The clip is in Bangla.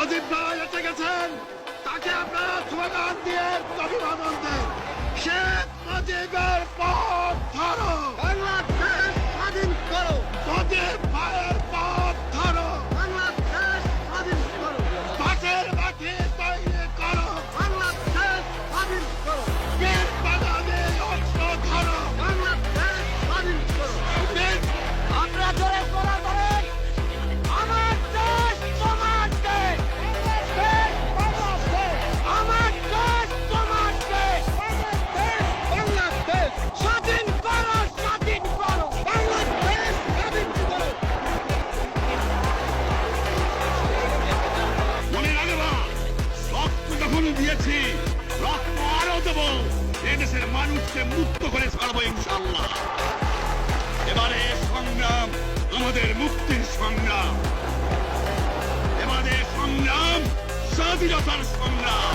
মুজিব ভাই এসে গেছেন, তাকে আপনারা স্লোগান দিয়ে অভিবাদন দেন। শেখ মুজিবের পথ ধরো, বাংলাদেশ স্বাধীন করো, মুজিব ভাইয়ের পথ ধরো, বাংলাদেশ স্বাধীন করো, পাশের মাঠে তৈরি করো, বাংলাদেশ স্বাধীন করো, বীর বাঙালি অস্ত্র ধরো, বাংলাদেশ স্বাধীন করো। বীর আপনারা জোরে করা করেন, আমার দেশ তোমার দেশ, আমার দেশ তোমার দেশ, বাংলাদেশ স্বাধীন করো, স্বাধীন করো, বাংলাদেশ স্বাধীন করো। মনে রাখবা, রক্ত যখন দিয়েছি, রক্ত আরো দেবো। এদেশের মানুষকে মুক্ত করে ছাড়বো ইনশাল্লাহ। এবারে সংগ্রাম আমাদের মুক্তির সংগ্রাম, এবারে সংগ্রাম স্বাধীনতার সংগ্রাম।